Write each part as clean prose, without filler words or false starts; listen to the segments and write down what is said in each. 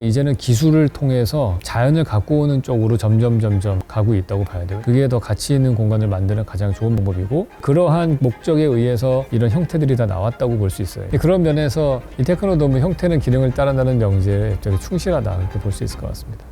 이제는 기술을 통해서 자연을 갖고 오는 쪽으로 점점 가고 있다고 봐야 돼요. 그게 더 가치 있는 공간을 만드는 가장 좋은 방법이고, 그러한 목적에 의해서 이런 형태들이 다 나왔다고 볼 수 있어요. 그런 면에서 이 테크노돔은 형태는 기능을 따른다는 명제에 되게 충실하다, 이렇게 볼 수 있을 것 같습니다.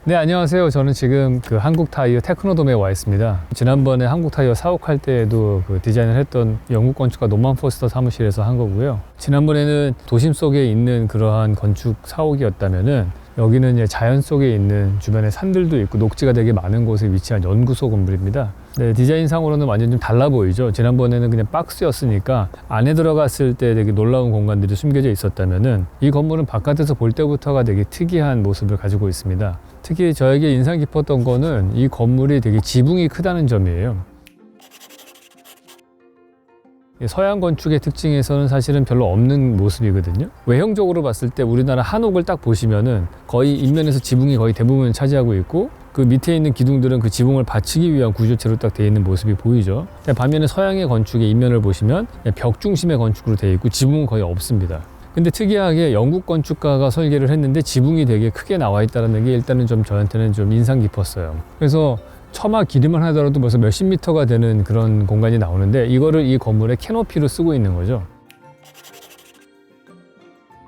네, 안녕하세요. 저는 지금 한국타이어 테크노돔에 와 있습니다. 지난번에 한국타이어 사옥할 때에도 디자인을 했던 영국 건축가 노만 포스터 사무실에서 한 거고요. 지난번에는 도심 속에 있는 그러한 건축 사옥이었다면은 여기는 이제 자연 속에 있는 주변에 산들도 있고 녹지가 되게 많은 곳에 위치한 연구소 건물입니다. 네, 디자인상으로는 완전 좀 달라 보이죠. 지난번에는 그냥 박스였으니까 안에 들어갔을 때 되게 놀라운 공간들이 숨겨져 있었다면은 이 건물은 바깥에서 볼 때부터가 되게 특이한 모습을 가지고 있습니다. 특히 저에게 인상 깊었던 거는 이 건물이 되게 지붕이 크다는 점이에요. 서양 건축의 특징에서는 사실은 별로 없는 모습이거든요. 외형적으로 봤을 때 우리나라 한옥을 딱 보시면은 거의 인면에서 지붕이 거의 대부분 차지하고 있고, 그 밑에 있는 기둥들은 그 지붕을 받치기 위한 구조체로 딱 되어 있는 모습이 보이죠. 반면에 서양의 건축의 인면을 보시면 벽 중심의 건축으로 되어 있고 지붕은 거의 없습니다. 근데 특이하게 영국 건축가가 설계를 했는데 지붕이 되게 크게 나와 있다는 게 일단은 좀 저한테는 좀 인상 깊었어요. 그래서 처마 길이만 하더라도 벌써 몇십 미터가 되는 그런 공간이 나오는데, 이거를 이 건물의 캐노피로 쓰고 있는 거죠.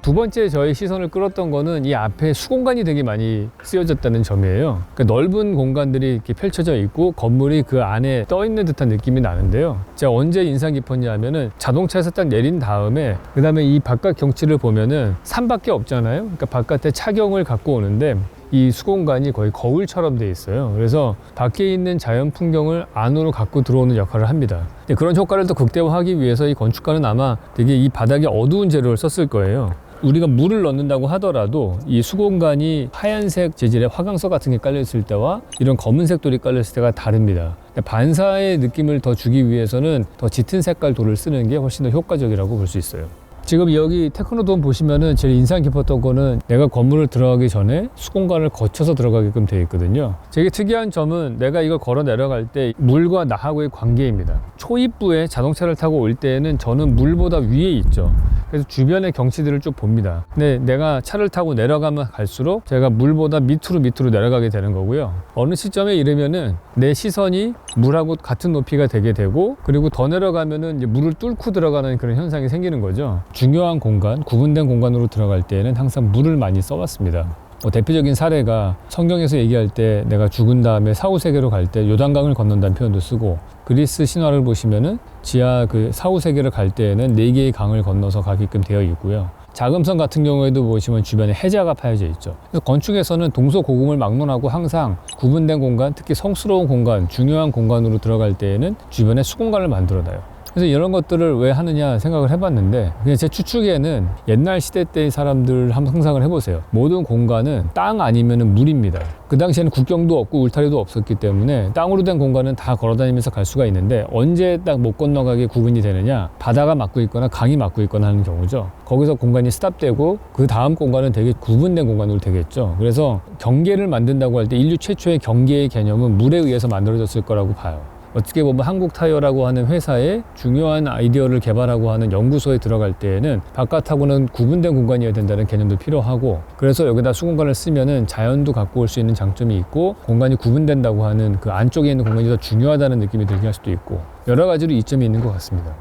두 번째 저희 시선을 끌었던 거는 이 앞에 수공간이 되게 많이 쓰여졌다는 점이에요. 그러니까 넓은 공간들이 이렇게 펼쳐져 있고 건물이 그 안에 떠 있는 듯한 느낌이 나는데요. 제가 언제 인상 깊었냐 하면은 자동차에서 딱 내린 다음에 그 다음에 이 바깥 경치를 보면은 산밖에 없잖아요. 그러니까 바깥에 차경을 갖고 오는데 이 수공간이 거의 거울처럼 돼 있어요. 그래서 밖에 있는 자연 풍경을 안으로 갖고 들어오는 역할을 합니다. 그런 효과를 더 극대화하기 위해서 이 건축가는 아마 되게 이 바닥에 어두운 재료를 썼을 거예요. 우리가 물을 넣는다고 하더라도 이 수공간이 하얀색 재질의 화강석 같은 게 깔려있을 때와 이런 검은색 돌이 깔려있을 때가 다릅니다. 반사의 느낌을 더 주기 위해서는 더 짙은 색깔 돌을 쓰는 게 훨씬 더 효과적이라고 볼 수 있어요. 지금 여기 테크노돔 보시면은 제일 인상 깊었던 거는 내가 건물을 들어가기 전에 수공간을 거쳐서 들어가게끔 되어 있거든요. 되게 특이한 점은 내가 이걸 걸어 내려갈 때 물과 나하고의 관계입니다. 초입부에 자동차를 타고 올 때에는 저는 물보다 위에 있죠. 그래서 주변의 경치들을 쭉 봅니다. 근데 내가 차를 타고 내려가면 갈수록 제가 물보다 밑으로 내려가게 되는 거고요. 어느 시점에 이르면은 내 시선이 물하고 같은 높이가 되게 되고, 그리고 더 내려가면은 이제 물을 뚫고 들어가는 그런 현상이 생기는 거죠. 중요한 공간, 구분된 공간으로 들어갈 때에는 항상 물을 많이 써왔습니다. 대표적인 사례가 성경에서 얘기할 때 내가 죽은 다음에 사후세계로 갈 때 요단강을 건넌다는 표현도 쓰고, 그리스 신화를 보시면은 지하 사후세계를 갈 때에는 4개의 강을 건너서 가게끔 되어 있고요. 자금성 같은 경우에도 보시면 주변에 해자가 파여져 있죠. 그래서 건축에서는 동서고금을 막론하고 항상 구분된 공간, 특히 성스러운 공간, 중요한 공간으로 들어갈 때에는 주변에 수공간을 만들어놔요. 그래서 이런 것들을 왜 하느냐 생각을 해봤는데, 그냥 제 추측에는 옛날 시대 때의 사람들 한번 상상을 해보세요. 모든 공간은 땅 아니면 물입니다. 그 당시에는 국경도 없고 울타리도 없었기 때문에 땅으로 된 공간은 다 걸어다니면서 갈 수가 있는데, 언제 딱 못 건너가게 구분이 되느냐, 바다가 막고 있거나 강이 막고 있거나 하는 경우죠. 거기서 공간이 스탑되고 그 다음 공간은 되게 구분된 공간으로 되겠죠. 그래서 경계를 만든다고 할 때 인류 최초의 경계의 개념은 물에 의해서 만들어졌을 거라고 봐요. 어떻게 보면 한국타이어라고 하는 회사의 중요한 아이디어를 개발하고 하는 연구소에 들어갈 때에는 바깥하고는 구분된 공간이어야 된다는 개념도 필요하고, 그래서 여기다 수공간을 쓰면은 자연도 갖고 올 수 있는 장점이 있고, 공간이 구분된다고 하는 그 안쪽에 있는 공간이 더 중요하다는 느낌이 들게 할 수도 있고, 여러 가지로 이점이 있는 것 같습니다.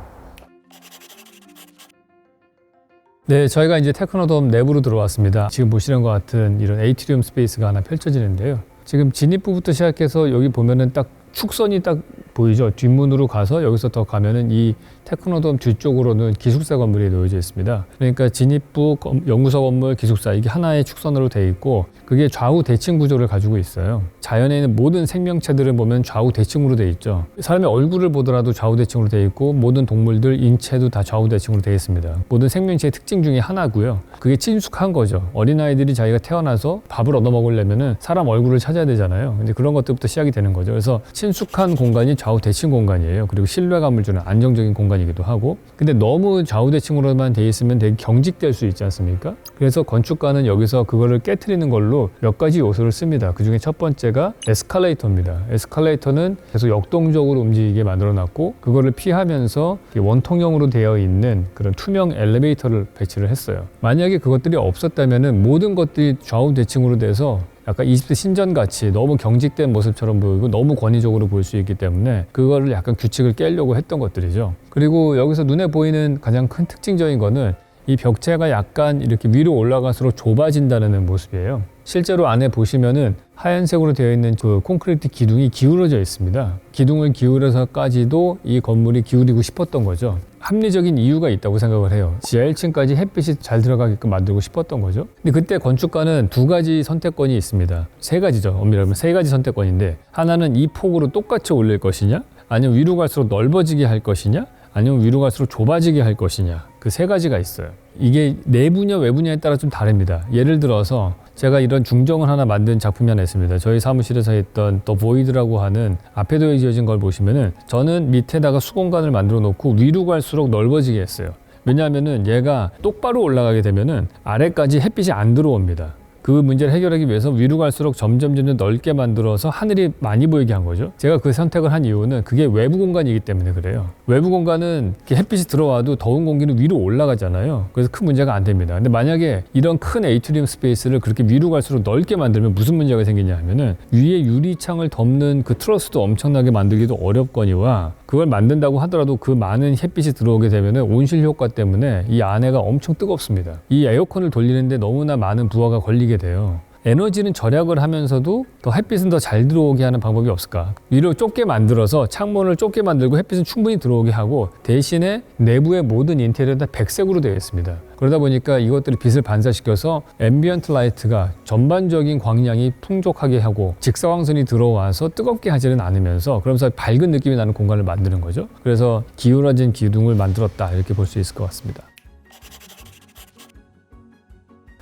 네, 저희가 이제 테크노돔 내부로 들어왔습니다. 지금 보시는 것 같은 이런 에이트리움 스페이스가 하나 펼쳐지는데요. 지금 진입부부터 시작해서 여기 보면은 딱 축선이 딱 보이죠. 뒷문으로 가서 여기서 더 가면은 이 테크노돔 뒤쪽으로는 기숙사 건물이 놓여져 있습니다. 그러니까 진입부, 연구소 건물, 기숙사, 이게 하나의 축선으로 되어 있고, 그게 좌우 대칭 구조를 가지고 있어요. 자연에 있는 모든 생명체들을 보면 좌우 대칭으로 되어 있죠. 사람의 얼굴을 보더라도 좌우 대칭으로 되어 있고, 모든 동물들 인체도 다 좌우 대칭으로 되어 있습니다. 모든 생명체의 특징 중에 하나고요. 그게 친숙한 거죠. 어린아이들이 자기가 태어나서 밥을 얻어 먹으려면은 사람 얼굴을 찾아야 되잖아요. 근데 그런 것들부터 시작이 되는 거죠. 그래서 친숙한 공간이 좌우 좌우 대칭 공간이에요. 그리고 신뢰감을 주는 안정적인 공간이기도 하고, 근데 너무 좌우 대칭으로만 돼 있으면 되게 경직될 수 있지 않습니까? 그래서 건축가는 여기서 그거를 깨트리는 걸로 몇 가지 요소를 씁니다. 그 중에 첫 번째가 에스컬레이터입니다. 에스컬레이터는 계속 역동적으로 움직이게 만들어놨고, 그거를 피하면서 원통형으로 되어 있는 그런 투명 엘리베이터를 배치를 했어요. 만약에 그것들이 없었다면은 모든 것들이 좌우 대칭으로 돼서 약간 이집트 신전같이 너무 경직된 모습처럼 보이고 너무 권위적으로 보일 수 있기 때문에 그거를 약간 규칙을 깨려고 했던 것들이죠. 그리고 여기서 눈에 보이는 가장 큰 특징적인 거는 이 벽체가 약간 이렇게 위로 올라갈수록 좁아진다는 모습이에요. 실제로 안에 보시면은 하얀색으로 되어 있는 그 콘크리트 기둥이 기울어져 있습니다. 기둥을 기울여서까지도 이 건물이 기울이고 싶었던 거죠. 합리적인 이유가 있다고 생각을 해요. 지하 1층까지 햇빛이 잘 들어가게끔 만들고 싶었던 거죠. 근데 그때 건축가는 두 가지 선택권이 있습니다. 세 가지죠. 엄밀히 말하면 세 가지 선택권인데, 하나는 이 폭으로 똑같이 올릴 것이냐, 아니면 위로 갈수록 넓어지게 할 것이냐, 아니면 위로 갈수록 좁아지게 할 것이냐. 그 세 가지가 있어요. 이게 내부냐 외부냐에 따라 좀 다릅니다. 예를 들어서 제가 이런 중정을 하나 만든 작품이 하나 있습니다. 저희 사무실에서 했던 The Void라고 하는 앞에도 지어진 걸 보시면은 저는 밑에다가 수공간을 만들어 놓고 위로 갈수록 넓어지게 했어요. 왜냐하면은 얘가 똑바로 올라가게 되면은 아래까지 햇빛이 안 들어옵니다. 그 문제를 해결하기 위해서 위로 갈수록 점점 넓게 만들어서 하늘이 많이 보이게 한 거죠. 제가 그 선택을 한 이유는 그게 외부 공간이기 때문에 그래요. 외부 공간은 이렇게 햇빛이 들어와도 더운 공기는 위로 올라가잖아요. 그래서 큰 문제가 안 됩니다. 근데 만약에 이런 큰 에이트리움 스페이스를 그렇게 위로 갈수록 넓게 만들면 무슨 문제가 생기냐 하면은 위에 유리창을 덮는 그 트러스도 엄청나게 만들기도 어렵거니와, 그걸 만든다고 하더라도 그 많은 햇빛이 들어오게 되면은 온실 효과 때문에 이 안에가 엄청 뜨겁습니다. 이 에어컨을 돌리는데 너무나 많은 부하가 걸리게 돼요. 에너지는 절약을 하면서도 더 햇빛은 더 잘 들어오게 하는 방법이 없을까? 위로 좁게 만들어서 창문을 좁게 만들고 햇빛은 충분히 들어오게 하고, 대신에 내부의 모든 인테리어는 다 백색으로 되어 있습니다. 그러다 보니까 이것들이 빛을 반사시켜서 앰비언트 라이트가 전반적인 광량이 풍족하게 하고 직사광선이 들어와서 뜨겁게 하지는 않으면서, 그러면서 밝은 느낌이 나는 공간을 만드는 거죠. 그래서 기울어진 기둥을 만들었다, 이렇게 볼 수 있을 것 같습니다.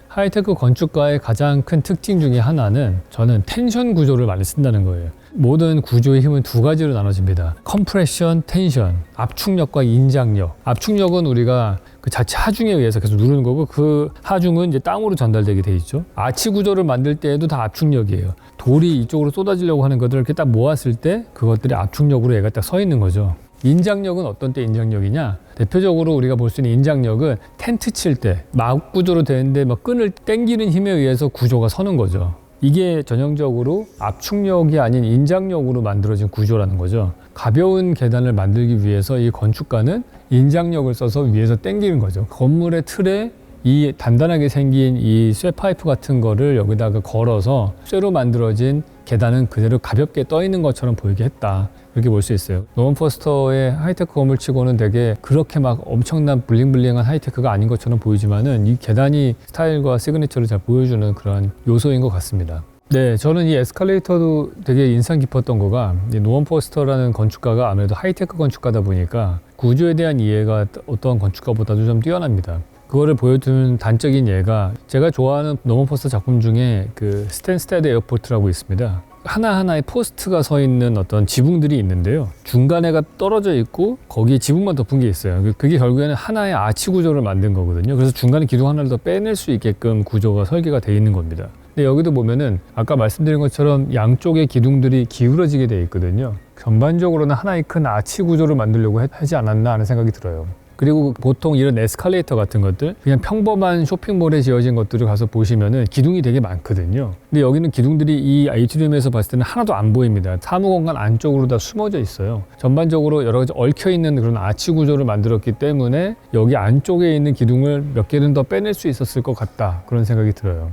하이테크 건축가의 가장 큰 특징 중에 하나는 저는 텐션 구조를 많이 쓴다는 거예요. 모든 구조의 힘은 두 가지로 나눠집니다. 컴프레션, 텐션, 압축력과 인장력. 압축력은 우리가 그 자체 하중에 의해서 계속 누르는 거고, 그 하중은 이제 땅으로 전달되게 돼 있죠. 아치 구조를 만들 때에도 다 압축력이에요. 돌이 이쪽으로 쏟아지려고 하는 것들을 이렇게 딱 모았을 때 그것들이 압축력으로 얘가 딱 서 있는 거죠. 인장력은 어떤 때 인장력이냐? 대표적으로 우리가 볼 수 있는 인장력은 텐트 칠 때 막 구조로 되는데 막 끈을 당기는 힘에 의해서 구조가 서는 거죠. 이게 전형적으로 압축력이 아닌 인장력으로 만들어진 구조라는 거죠. 가벼운 계단을 만들기 위해서 이 건축가는 인장력을 써서 위에서 당기는 거죠. 건물의 틀에 이 단단하게 생긴 이 쇠파이프 같은 거를 여기다가 걸어서 쇠로 만들어진 계단은 그대로 가볍게 떠 있는 것처럼 보이게 했다, 이렇게 볼 수 있어요. 노먼 포스터의 하이테크 건물치고는 되게 그렇게 막 엄청난 블링블링한 하이테크가 아닌 것처럼 보이지만은 이 계단이 스타일과 시그니처를 잘 보여주는 그런 요소인 것 같습니다. 네, 저는 이 에스컬레이터도 되게 인상 깊었던 거가, 이 노먼 포스터라는 건축가가 아무래도 하이테크 건축가다 보니까 구조에 대한 이해가 어떤 건축가보다도 좀 뛰어납니다. 그거를 보여주는 단적인 예가, 제가 좋아하는 노먼 포스터 작품 중에 그 스탠스테드 에어포트라고 있습니다. 하나하나의 포스트가 서 있는 어떤 지붕들이 있는데요. 중간에가 떨어져 있고 거기에 지붕만 덮은 게 있어요. 그게 결국에는 하나의 아치 구조를 만든 거거든요. 그래서 중간에 기둥 하나를 더 빼낼 수 있게끔 구조가 설계가 돼 있는 겁니다. 근데 여기도 보면은 아까 말씀드린 것처럼 양쪽의 기둥들이 기울어지게 돼 있거든요. 전반적으로는 하나의 큰 아치 구조를 만들려고 하지 않았나 하는 생각이 들어요. 그리고 보통 이런 에스컬레이터 같은 것들, 그냥 평범한 쇼핑몰에 지어진 것들을 가서 보시면은 기둥이 되게 많거든요. 근데 여기는 기둥들이 이 아이트리움에서 봤을 때는 하나도 안 보입니다. 사무공간 안쪽으로 다 숨어져 있어요. 전반적으로 여러 가지 얽혀 있는 그런 아치 구조를 만들었기 때문에 여기 안쪽에 있는 기둥을 몇 개는 더 빼낼 수 있었을 것 같다, 그런 생각이 들어요.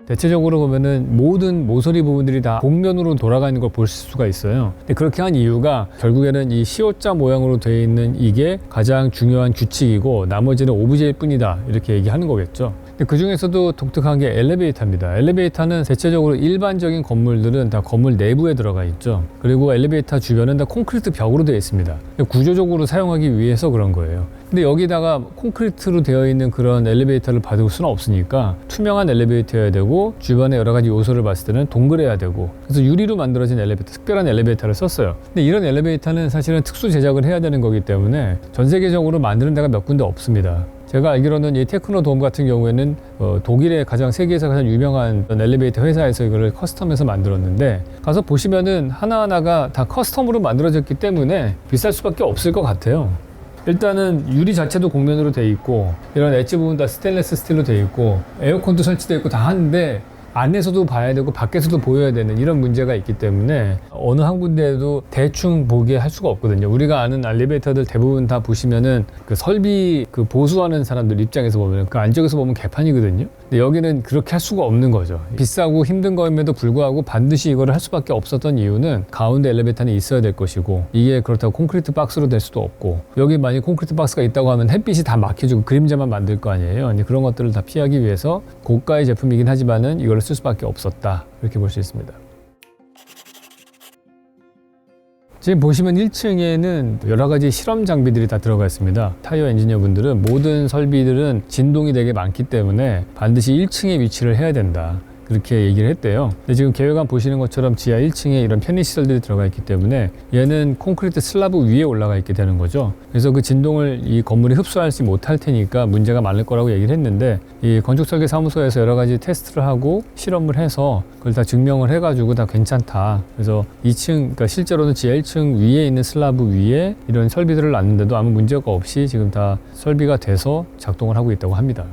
대체적으로 보면은 모든 모서리 부분들이 다 복면으로 돌아가는 걸 볼 수가 있어요. 근데 그렇게 한 이유가 결국에는 이 시옷자 모양으로 되어 있는 이게 가장 중요한 규칙이고 나머지는 오브제일 뿐이다, 이렇게 얘기하는 거겠죠. 근데 그 중에서도 독특한 게 엘리베이터입니다. 엘리베이터는 대체적으로 일반적인 건물들은 다 건물 내부에 들어가 있죠. 그리고 엘리베이터 주변은 다 콘크리트 벽으로 되어 있습니다. 구조적으로 사용하기 위해서 그런 거예요. 근데 여기다가 콘크리트로 되어 있는 그런 엘리베이터를 받을 수는 없으니까 투명한 엘리베이터여야 되고 주변에 여러 가지 요소를 봤을 때는 동그래야 되고, 그래서 유리로 만들어진 엘리베이터, 특별한 엘리베이터를 썼어요. 근데 이런 엘리베이터는 사실은 특수 제작을 해야 되는 거기 때문에 전 세계적으로 만드는 데가 몇 군데 없습니다. 제가 알기로는 이 테크노돔 같은 경우에는 독일의 세계에서 가장 유명한 엘리베이터 회사에서 이거를 커스텀해서 만들었는데, 가서 보시면은 하나하나가 다 커스텀으로 만들어졌기 때문에 비쌀 수밖에 없을 것 같아요. 일단은 유리 자체도 곡면으로 돼 있고, 이런 엣지 부분 다 스테인리스 스틸로 돼 있고, 에어컨도 설치되어 있고 다 하는데 안에서도 봐야 되고 밖에서도 보여야 되는 이런 문제가 있기 때문에 어느 한 군데에도 대충 보게 할 수가 없거든요. 우리가 아는 엘리베이터들 대부분 다 보시면은 그 설비 보수하는 사람들 입장에서 보면 그 안쪽에서 보면 개판이거든요. 근데 여기는 그렇게 할 수가 없는 거죠. 비싸고 힘든 거임에도 불구하고 반드시 이거를 할 수밖에 없었던 이유는 가운데 엘리베이터는 있어야 될 것이고, 이게 그렇다고 콘크리트 박스로 될 수도 없고, 여기 만약 콘크리트 박스가 있다고 하면 햇빛이 다 막혀주고 그림자만 만들 거 아니에요. 그런 것들을 다 피하기 위해서 고가의 제품이긴 하지만은 이걸 쓸 수밖에 없었다, 이렇게 볼 수 있습니다. 지금 보시면 1층에는 여러 가지 실험 장비들이 다 들어가 있습니다. 타이어 엔지니어 분들은 모든 설비들은 진동이 되게 많기 때문에 반드시 1층에 위치를 해야 된다, 그렇게 얘기를 했대요. 근데 지금 계획안 보시는 것처럼 지하 1층에 이런 편의시설들이 들어가 있기 때문에 얘는 콘크리트 슬라브 위에 올라가 있게 되는 거죠. 그래서 그 진동을 이 건물이 흡수하지 못할 테니까 문제가 많을 거라고 얘기를 했는데, 이 건축설계사무소에서 여러 가지 테스트를 하고 실험을 해서 그걸 다 증명을 해가지고 다 괜찮다. 그래서 2층, 그러니까 실제로는 지하 1층 위에 있는 슬라브 위에 이런 설비들을 놨는데도 아무 문제가 없이 지금 다 설비가 돼서 작동을 하고 있다고 합니다.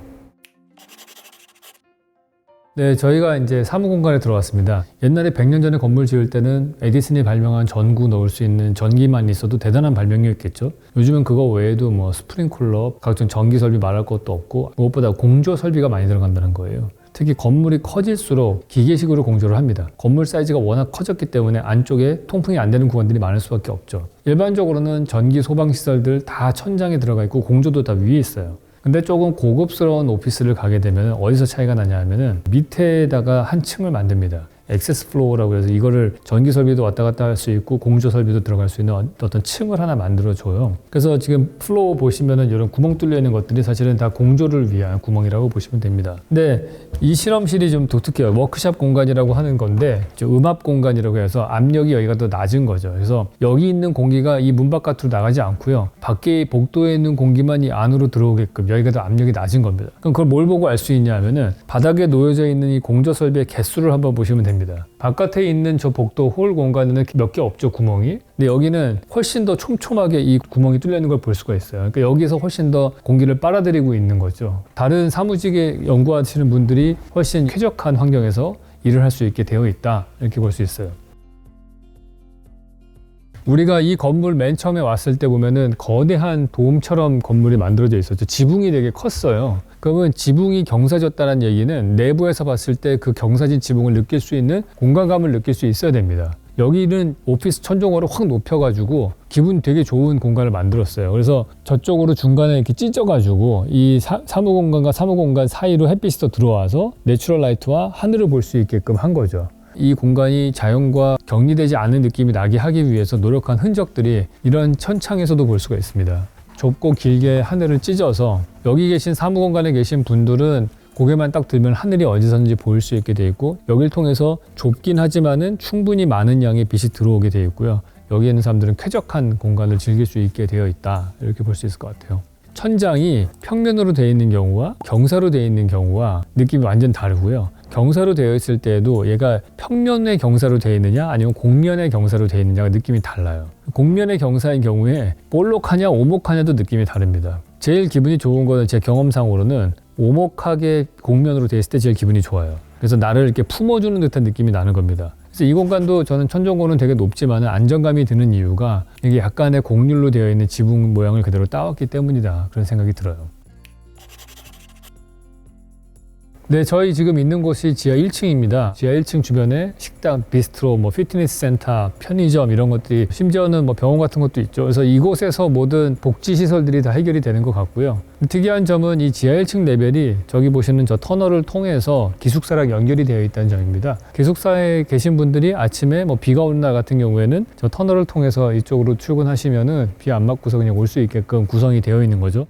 네, 저희가 이제 사무공간에 들어왔습니다. 옛날에 100년 전에 건물 지을 때는 에디슨이 발명한 전구 넣을 수 있는 전기만 있어도 대단한 발명이었겠죠. 요즘은 그거 외에도 뭐 스프링쿨러, 각종 전기 설비 말할 것도 없고, 무엇보다 공조 설비가 많이 들어간다는 거예요. 특히 건물이 커질수록 기계식으로 공조를 합니다. 건물 사이즈가 워낙 커졌기 때문에 안쪽에 통풍이 안 되는 구간들이 많을 수밖에 없죠. 일반적으로는 전기 소방시설들 다 천장에 들어가 있고 공조도 다 위에 있어요. 근데 조금 고급스러운 오피스를 가게 되면 어디서 차이가 나냐 하면은 밑에다가 한 층을 만듭니다. 액세스 플로어라고 해서 이거를 전기 설비도 왔다 갔다 할 수 있고 공조 설비도 들어갈 수 있는 어떤 층을 하나 만들어 줘요. 그래서 지금 플로어 보시면은 이런 구멍 뚫려 있는 것들이 사실은 다 공조를 위한 구멍이라고 보시면 됩니다. 근데 이 실험실이 좀 독특해요. 워크샵 공간이라고 하는 건데 음압 공간이라고 해서 압력이 여기가 더 낮은 거죠. 그래서 여기 있는 공기가 이 문 바깥으로 나가지 않고요. 밖에 복도에 있는 공기만 이 안으로 들어오게끔 여기가 더 압력이 낮은 겁니다. 그럼 그걸 뭘 보고 알 수 있냐 하면은 바닥에 놓여져 있는 이 공조 설비의 개수를 한번 보시면 됩니다. 바깥에 있는 저 복도 홀 공간에는 몇 개 없죠, 구멍이. 근데 여기는 훨씬 더 촘촘하게 이 구멍이 뚫려 있는 걸 볼 수가 있어요. 그러니까 여기서 훨씬 더 공기를 빨아들이고 있는 거죠. 다른 사무직에 연구하시는 분들이 훨씬 쾌적한 환경에서 일을 할 수 있게 되어 있다, 이렇게 볼 수 있어요. 우리가 이 건물 맨 처음에 왔을 때 보면은 거대한 돔처럼 건물이 만들어져 있었죠. 지붕이 되게 컸어요. 그러면 지붕이 경사졌다는 얘기는 내부에서 봤을 때 그 경사진 지붕을 느낄 수 있는 공간감을 느낄 수 있어야 됩니다. 여기는 오피스 천정호를 확 높여가지고 기분 되게 좋은 공간을 만들었어요. 그래서 저쪽으로 중간에 이렇게 찢어가지고 이 사무공간과 사무공간 사이로 햇빛이 더 들어와서 내추럴 라이트와 하늘을 볼 수 있게끔 한 거죠. 이 공간이 자연과 격리되지 않은 느낌이 나게 하기 위해서 노력한 흔적들이 이런 천창에서도 볼 수가 있습니다. 좁고 길게 하늘을 찢어서 여기 계신 사무공간에 계신 분들은 고개만 딱 들면 하늘이 어디서든지 보일 수 있게 돼 있고, 여길 통해서 좁긴 하지만은 충분히 많은 양의 빛이 들어오게 돼 있고요. 여기 있는 사람들은 쾌적한 공간을 즐길 수 있게 되어 있다, 이렇게 볼 수 있을 것 같아요. 천장이 평면으로 되어 있는 경우와 경사로 되어 있는 경우와 느낌이 완전 다르고요. 경사로 되어 있을 때에도 얘가 평면의 경사로 되어 있느냐 아니면 곡면의 경사로 되어 있느냐가 느낌이 달라요. 곡면의 경사인 경우에 볼록하냐 오목하냐도 느낌이 다릅니다. 제일 기분이 좋은 거는 제 경험상으로는 오목하게 곡면으로 되어 있을 때 제일 기분이 좋아요. 그래서 나를 이렇게 품어주는 듯한 느낌이 나는 겁니다. 그래서 이 공간도 저는 천정고는 되게 높지만 안정감이 드는 이유가 이게 약간의 곡률로 되어 있는 지붕 모양을 그대로 따왔기 때문이다, 그런 생각이 들어요. 네, 저희 지금 있는 곳이 지하 1층입니다. 지하 1층 주변에 식당, 비스트로, 피트니스 센터, 편의점 이런 것들이 심지어는 병원 같은 것도 있죠. 그래서 이곳에서 모든 복지 시설들이 다 해결이 되는 것 같고요. 특이한 점은 이 지하 1층 레벨이 저기 보시는 저 터널을 통해서 기숙사랑 연결이 되어 있다는 점입니다. 기숙사에 계신 분들이 아침에 비가 오는 날 같은 경우에는 저 터널을 통해서 이쪽으로 출근하시면은 비 안 맞고서 그냥 올 수 있게끔 구성이 되어 있는 거죠.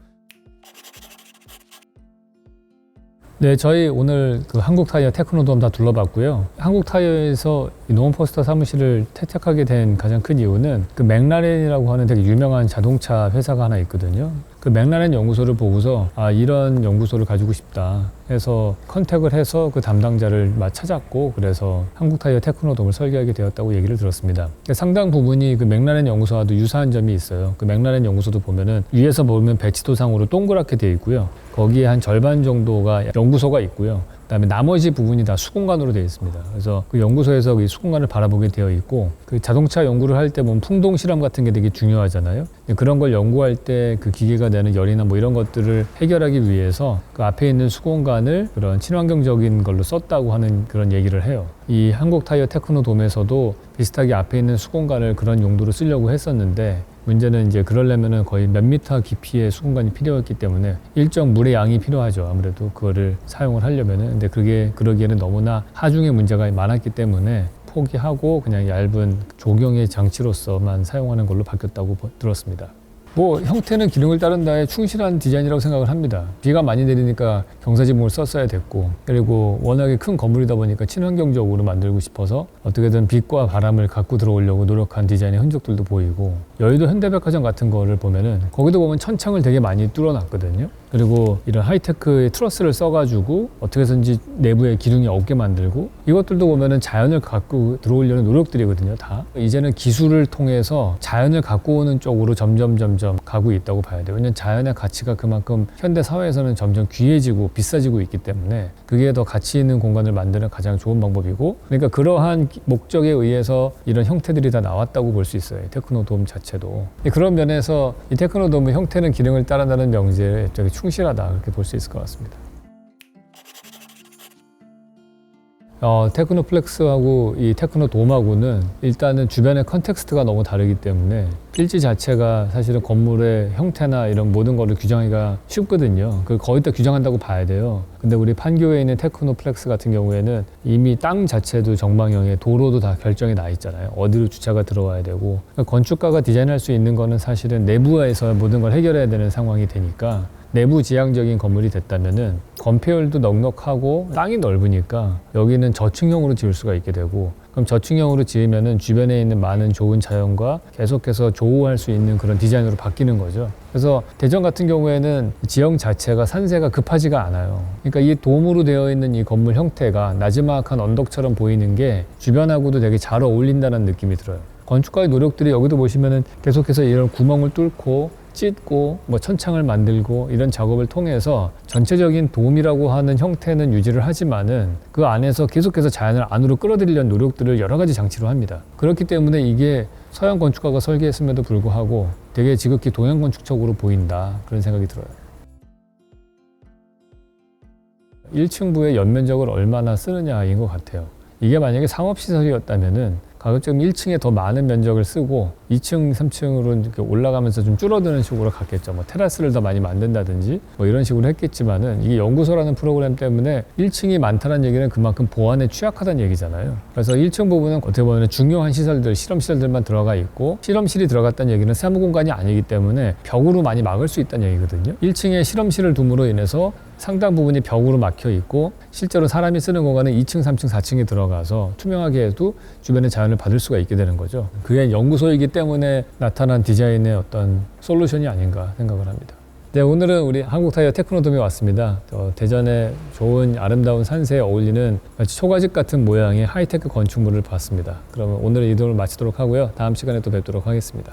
네, 저희 오늘 그 한국타이어 테크노돔 다 둘러봤고요. 한국타이어에서 이 노원포스터 사무실을 채택하게 된 가장 큰 이유는 그 맥라렌이라고 하는 되게 유명한 자동차 회사가 하나 있거든요. 그 맥라렌 연구소를 보고서 이런 연구소를 가지고 싶다 해서 컨택을 해서 그 담당자를 찾았고, 그래서 한국타이어 테크노돔을 설계하게 되었다고 얘기를 들었습니다. 상당 부분이 그 맥라렌 연구소와도 유사한 점이 있어요. 그 맥라렌 연구소도 보면은 위에서 보면 배치도상으로 동그랗게 되어 있고요. 거기에 한 절반 정도가 연구소가 있고요. 그다음에 나머지 부분이 다 수공간으로 되어 있습니다. 그래서 그 연구소에서 이 수공간을 바라보게 되어 있고, 그 자동차 연구를 할 때 보면 풍동 실험 같은 게 되게 중요하잖아요. 그런 걸 연구할 때 그 기계가 내는 열이나 이런 것들을 해결하기 위해서 그 앞에 있는 수공간을 그런 친환경적인 걸로 썼다고 하는 그런 얘기를 해요. 이 한국타이어 테크노돔에서도 비슷하게 앞에 있는 수공간을 그런 용도로 쓰려고 했었는데, 문제는 이제 그러려면은 거의 몇 미터 깊이의 수공간이 필요했기 때문에 일정 물의 양이 필요하죠. 아무래도 그거를 사용을 하려면은. 근데 그러기에는 너무나 하중의 문제가 많았기 때문에 포기하고 그냥 얇은 조경의 장치로서만 사용하는 걸로 바뀌었다고 들었습니다. 형태는 기능을 따른다에 충실한 디자인이라고 생각을 합니다. 비가 많이 내리니까 경사지붕을 썼어야 됐고, 그리고 워낙에 큰 건물이다 보니까 친환경적으로 만들고 싶어서 어떻게든 빛과 바람을 갖고 들어오려고 노력한 디자인의 흔적들도 보이고, 여의도 현대백화점 같은 거를 보면은 거기도 보면 천창을 되게 많이 뚫어놨거든요. 그리고 이런 하이테크의 트러스를 써가지고 어떻게 해서든지 내부에 기둥이 없게 만들고, 이것들도 보면은 자연을 갖고 들어오려는 노력들이거든요. 다 이제는 기술을 통해서 자연을 갖고 오는 쪽으로 점점 가고 있다고 봐야 돼요. 왜냐하면 자연의 가치가 그만큼 현대 사회에서는 점점 귀해지고 비싸지고 있기 때문에 그게 더 가치 있는 공간을 만드는 가장 좋은 방법이고, 그러니까 그러한 목적에 의해서 이런 형태들이 다 나왔다고 볼 수 있어요. 테크노돔 자체도. 그런 면에서 이 테크노돔의 형태는 기능을 따른다는 명제에 되게 충실하다, 그렇게 볼 수 있을 것 같습니다. 테크노플렉스하고 이 테크노돔하고는 일단은 주변의 컨텍스트가 너무 다르기 때문에 필지 자체가 사실은 건물의 형태나 이런 모든 거를 규정하기가 쉽거든요. 그걸 거의 다 규정한다고 봐야 돼요. 근데 우리 판교에 있는 테크노플렉스 같은 경우에는 이미 땅 자체도 정방형에 도로도 다 결정이 나 있잖아요. 어디로 주차가 들어와야 되고, 그러니까 건축가가 디자인할 수 있는 거는 사실은 내부에서 모든 걸 해결해야 되는 상황이 되니까, 내부 지향적인 건물이 됐다면은 건폐율도 넉넉하고 땅이 넓으니까 여기는 저층형으로 지을 수가 있게 되고, 그럼 저층형으로 지으면은 주변에 있는 많은 좋은 자연과 계속해서 조우할 수 있는 그런 디자인으로 바뀌는 거죠. 그래서 대전 같은 경우에는 지형 자체가 산세가 급하지가 않아요. 그러니까 이 돔으로 되어 있는 이 건물 형태가 나지막한 언덕처럼 보이는 게 주변하고도 되게 잘 어울린다는 느낌이 들어요. 건축가의 노력들이 여기도 보시면은 계속해서 이런 구멍을 뚫고 찢고 천창을 만들고 이런 작업을 통해서 전체적인 돔이라고 하는 형태는 유지를 하지만은 그 안에서 계속해서 자연을 안으로 끌어들이려는 노력들을 여러 가지 장치로 합니다. 그렇기 때문에 이게 서양 건축가가 설계했음에도 불구하고 되게 지극히 동양 건축적으로 보인다, 그런 생각이 들어요. 1층부의 연면적을 얼마나 쓰느냐인 것 같아요. 이게 만약에 상업시설이었다면은 가급적 1층에 더 많은 면적을 쓰고 2층, 3층으로 이렇게 올라가면서 좀 줄어드는 식으로 갔겠죠. 테라스를 더 많이 만든다든지 이런 식으로 했겠지만은, 이게 연구소라는 프로그램 때문에 1층이 많다는 얘기는 그만큼 보안에 취약하다는 얘기잖아요. 그래서 1층 부분은 어떻게 보면 중요한 시설들, 실험시설들만 들어가 있고, 실험실이 들어갔다는 얘기는 사무공간이 아니기 때문에 벽으로 많이 막을 수 있다는 얘기거든요. 1층에 실험실을 둠으로 인해서 상당 부분이 벽으로 막혀 있고, 실제로 사람이 쓰는 공간은 2층, 3층, 4층에 들어가서 투명하게 해도 주변의 자연을 받을 수가 있게 되는 거죠. 그게 연구소이기 때문에 나타난 디자인의 어떤 솔루션이 아닌가 생각을 합니다. 네, 오늘은 우리 한국타이어 테크노돔에 왔습니다. 대전의 좋은 아름다운 산세에 어울리는 초가집 같은 모양의 하이테크 건축물을 봤습니다. 그러면 오늘은 이동을 마치도록 하고요. 다음 시간에 또 뵙도록 하겠습니다.